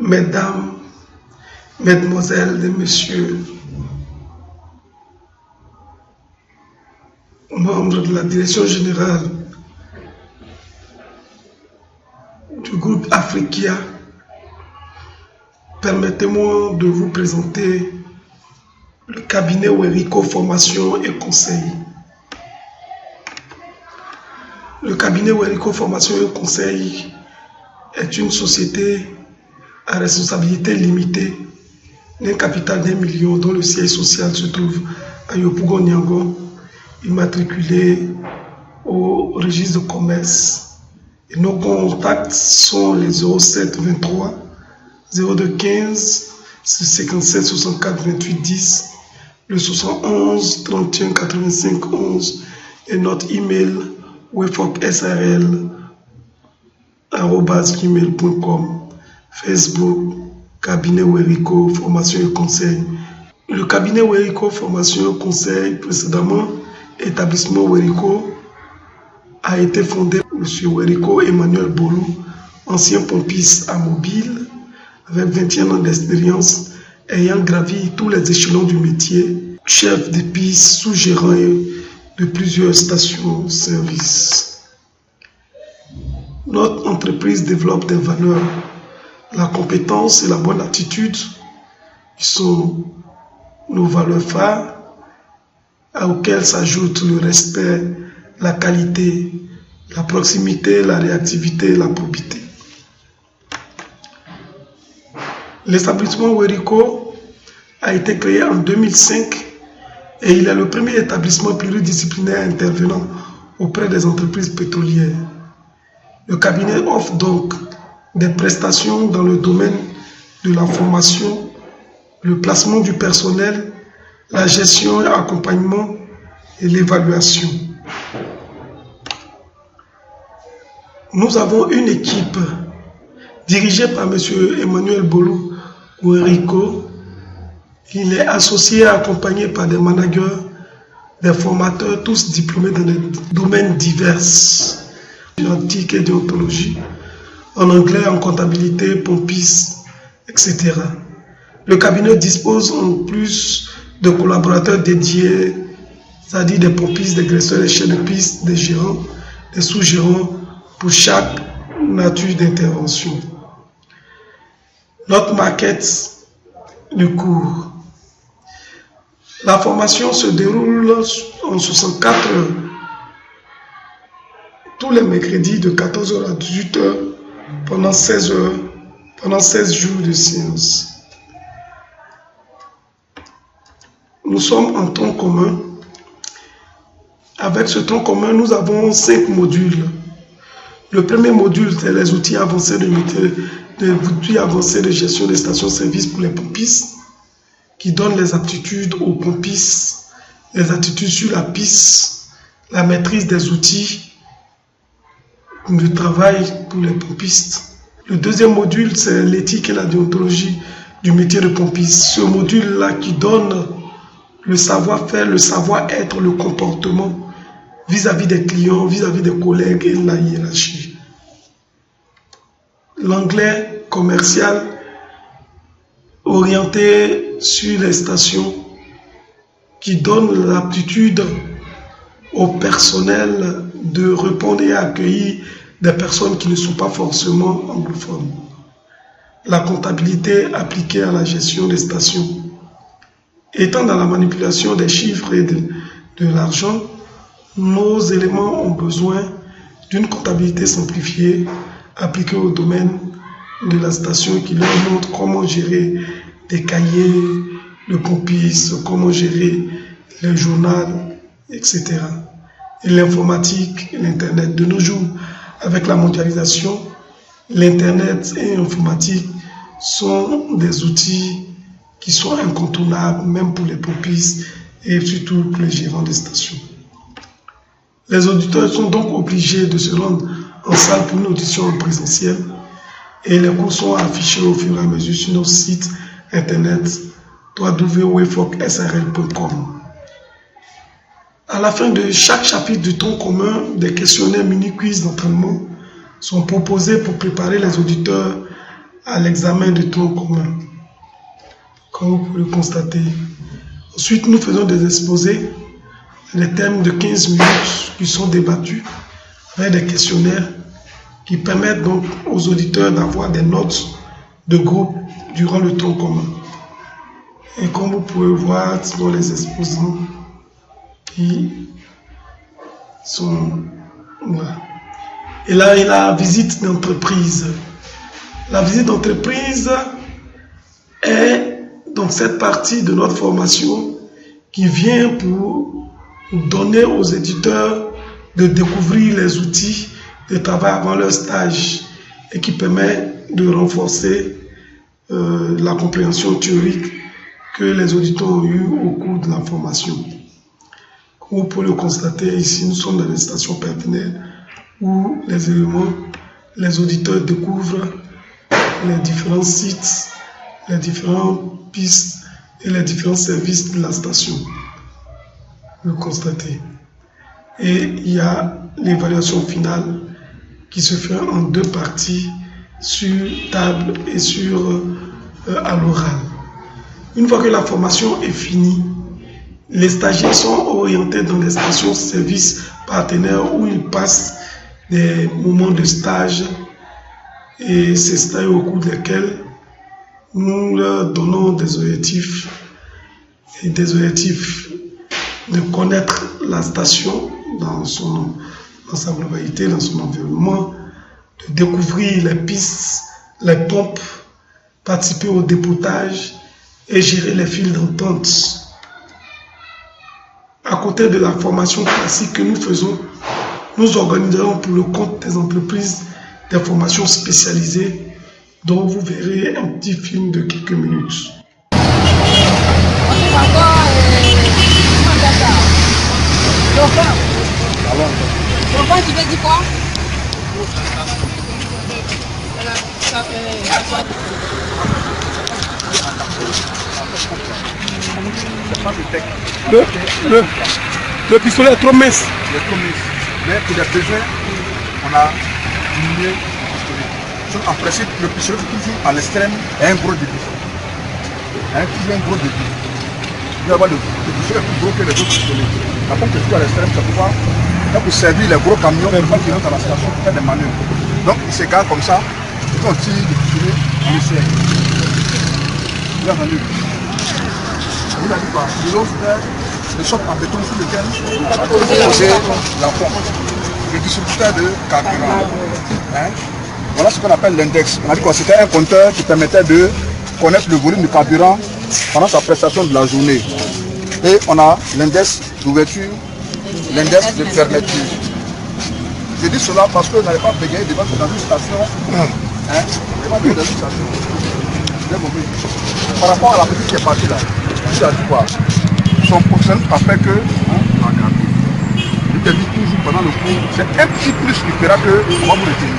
Mesdames, Mesdemoiselles et Messieurs, membres de la direction générale du groupe Afrikia, permettez-moi de vous présenter le cabinet Weriko Formation et Conseil. Le cabinet Weriko Formation et Conseil est une société à responsabilité limitée d'un capital d'1 million dont le siège social se trouve à Yopougon-Niango, immatriculé au registre de commerce. Et nos contacts sont les 07 23 02 15 57 64 28 10, le 71 31 85 11 et notre email wefoksrl@gmail.com. Facebook, cabinet Weriko Formation et Conseil. Le cabinet Weriko Formation et Conseil, précédemment établissement Weriko, a été fondé par M. Weriko Emmanuel Bolou, ancien pompiste à Mobile, avec 21 ans d'expérience, ayant gravi tous les échelons du métier, chef de piste, sous-gérant de plusieurs stations-service. Notre entreprise développe des valeurs, la compétence et la bonne attitude, qui sont nos valeurs phares, auxquelles s'ajoutent le respect, la qualité, la proximité, la réactivité et la probité. L'établissement Weriko a été créé en 2005 et il est le premier établissement pluridisciplinaire intervenant auprès des entreprises pétrolières. Le cabinet offre donc des prestations dans le domaine de la formation, le placement du personnel, la gestion et l'accompagnement et l'évaluation. Nous avons une équipe dirigée par M. Emmanuel Bolou Weriko. Il est associé et accompagné par des managers, des formateurs, tous diplômés dans des domaines divers, scientifiques et déontologie, en anglais, en comptabilité, pompiste, etc. Le cabinet dispose en plus de collaborateurs dédiés, c'est-à-dire des pompistes, des graisseurs, des chefs de piste, des gérants, des sous-gérants pour chaque nature d'intervention. Notre maquette du cours. La formation se déroule en 64 heures, tous les mercredis de 14h à 18h, pendant 16 heures, pendant 16 jours de séance. Nous sommes en tronc commun. Avec ce tronc commun, nous avons 5 modules. Le premier module, c'est les outils avancés de métier, les outils avancés de gestion des stations-service pour les pompistes, qui donnent les aptitudes aux pompistes, les aptitudes sur la piste, la maîtrise des outils de travail pour les pompistes. Le deuxième module, c'est l'éthique et la déontologie du métier de pompiste. Ce module-là qui donne le savoir-faire, le savoir-être, le comportement vis-à-vis des clients, vis-à-vis des collègues et la hiérarchie. L'anglais commercial orienté sur les stations qui donne l'aptitude au personnel de répondre et accueillir des personnes qui ne sont pas forcément anglophones. La comptabilité appliquée à la gestion des stations. Étant dans la manipulation des chiffres et de l'argent, nos éléments ont besoin d'une comptabilité simplifiée appliquée au domaine de la station qui leur montre comment gérer des cahiers, le pompiste, comment gérer le journal, etc. Et l'informatique et l'Internet. De nos jours, avec la mondialisation, l'Internet et l'informatique sont des outils qui sont incontournables, même pour les pompistes et surtout pour les gérants des stations. Les auditeurs sont donc obligés de se rendre en salle pour une audition en présentiel et les cours sont affichés au fur et à mesure sur notre site internet www.wefoksrl.com. À la fin de chaque chapitre du tronc commun, des questionnaires mini-quiz d'entraînement sont proposés pour préparer les auditeurs à l'examen de tronc commun, comme vous pouvez le constater. Ensuite, nous faisons des exposés, les thèmes de 15 minutes qui sont débattus avec des questionnaires qui permettent donc aux auditeurs d'avoir des notes de groupe durant le tronc commun. Et comme vous pouvez voir dans les exposants qui sont... Voilà. Et là, il y a la visite d'entreprise. La visite d'entreprise est donc cette partie de notre formation qui vient pour donner aux éditeurs de découvrir les outils de travail avant leur stage et qui permet de renforcer la compréhension théorique que les auditeurs ont eue au cours de la formation. Comme vous pouvez le constater, ici nous sommes dans les stations partenaires où les éléments, les auditeurs découvrent les différents sites, les différentes pistes et les différents services de la station. Vous le constatez. Et il y a l'évaluation finale qui se fait en 2 parties, sur table et à l'oral. Une fois que la formation est finie, les stagiaires sont orientés dans les stations services partenaires où ils passent des moments de stage et ces stages au cours desquels nous leur donnons des objectifs de connaître la station dans sa globalité, dans son environnement, de découvrir les pistes, les pompes, participer au dépotage et gérer les fils d'entente. À côté de la formation classique que nous faisons, nous organiserons pour le compte des entreprises des formations spécialisées dont vous verrez un petit film de quelques minutes. L'enfant, tu veux dire quoi? Le pistolet est trop mince. Il est trop mince. Mais pour les besoins, on a diminué le pistolet. En principe, le pistolet toujours à l'extrême est un gros débit. Toujours un gros débit. Il va avoir le pistolet plus gros que les autres pistolets. La pompe est toujours à l'extrême, ça peut pas. Pour servir les gros camions, les gens qui rentrent à la station pour faire des manœuvres. Donc il s'égare comme ça, et quand on tire le pistolet, on le serre. Vous avez entendu? Vous n'avez pas. De l'autre, le socle en béton sur lequel on va poser la pompe. Le distributeur de carburant. Voilà ce qu'on appelle l'index. On a dit quoi? C'était un compteur qui permettait de connaître le volume de carburant pendant sa prestation de la journée. Et on a l'index d'ouverture, l'index de fermeture. Je dis cela parce que vous n'allez pas bégayer devant dans une station. Devant une station. Par rapport à la petite qui est partie là, tu as dit quoi? Son professionnel a fait que il te dit toujours pendant le cours, c'est un petit plus qui fera que on va vous retenir.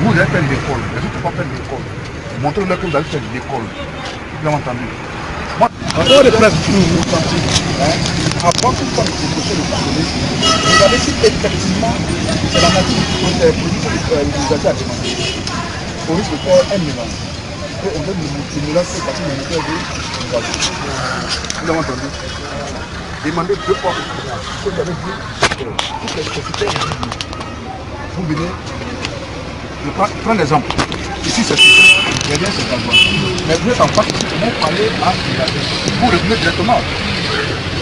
Vous allez faire l'école, les autres ne vont pas faire l'école. Montrez-leur que vous allez faire l'école. Vous avez entendu? Moi, avant de faire avant que vous fassiez le pistolet, regardez si effectivement c'est la nature du produit que l'utilisateur a demandé. Au risque de faire un mélange. Et on donne le mélange sur partie du moteur de l'utilisateur. Vous avez entendu? Demandez 2 fois ce que vous avez dit. Toutes les sociétés, vous venez. Je prends l'exemple. Ici c'est tout. Derrière c'est pas bon. Mais vous êtes en face ici, comment parler à l'utilisateur? Vous revenez directement.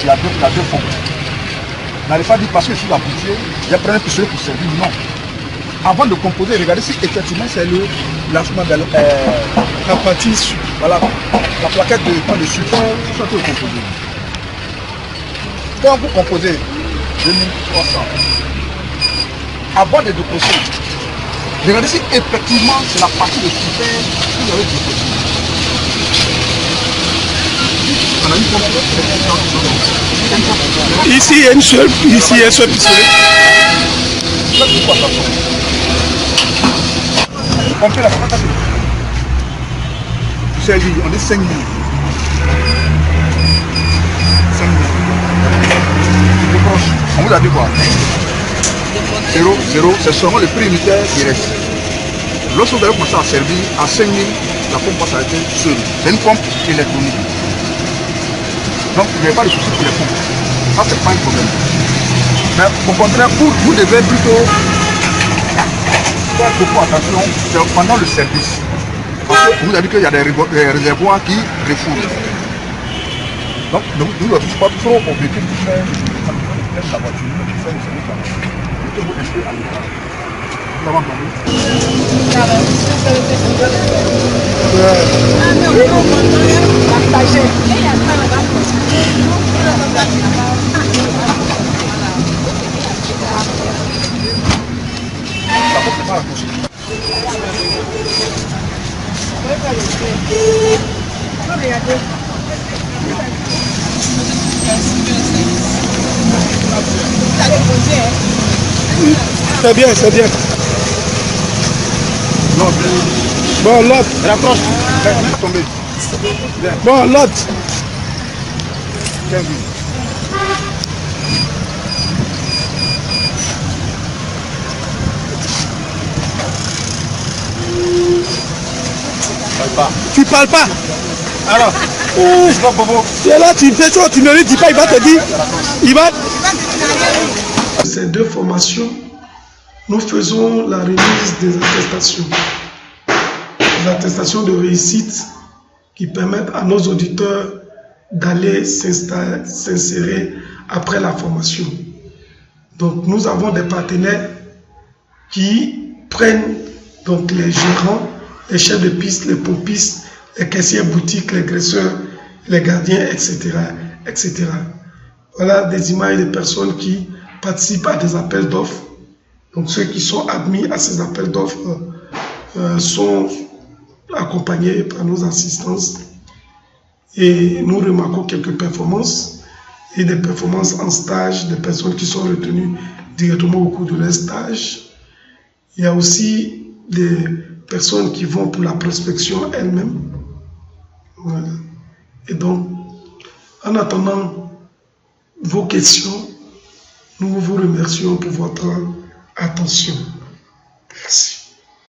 Il y a deux fonds. N'allez pas dire parce que je suis habitué, j'ai pris un pistolet pour servir. Non. Avant de composer, regardez si effectivement c'est le lâchement de la partie, voilà, la plaquette de temps de sucre. C'est ça que vous composez. Quand vous composez 2300, avant de déposer, regardez si effectivement c'est la partie de super que vous avez déposé. Ici, il y a une seule, ici, il y a un seul pistolet. On fait la présentation. C'est lui, on est 5 000. 5 000. On vous a dit quoi? 0, 0, c'est seulement le prix unitaire qui reste. Lorsque vous avez commencé à servir à 5 000, la pompe va s'arrêter seule. C'est une pompe électronique. Donc, il n'y a pas de souci pour les pompes. Ça, c'est pas un problème. Mais au contraire, vous devez plutôt faire beaucoup attention pendant le service. Parce que vous avez dit qu'il y a des réservoirs qui refoulent. Donc, nous ne sommes pas trop objectifs de faire la voiture, de faire le service là. Vous vous inscrivez à l'écran. Vous avez entendu? C'est bien, c'est bien. Bon, l'autre. Rapproche. Tomber. Bon, l'autre. Tu parles pas. Alors, tu es là, tu fais chaud, tu ne lui dis pas, il va te dire. Il va. Ces deux formations, nous faisons la remise des attestations. Des attestations de réussite qui permettent à nos auditeurs d'aller s'insérer après la formation. Donc nous avons des partenaires qui prennent donc les gérants, les chefs de piste, les pompistes, les caissiers boutiques, les graisseurs, les gardiens, etc., etc. Voilà des images de personnes qui participent à des appels d'offres. Donc ceux qui sont admis à ces appels d'offres sont accompagnés par nos assistances. Et nous remarquons quelques performances et des performances en stage, des personnes qui sont retenues directement au cours de leur stage. Il y a aussi des personnes qui vont pour la prospection elles-mêmes. Voilà. Et donc, en attendant vos questions, nous vous remercions pour votre attention. Merci.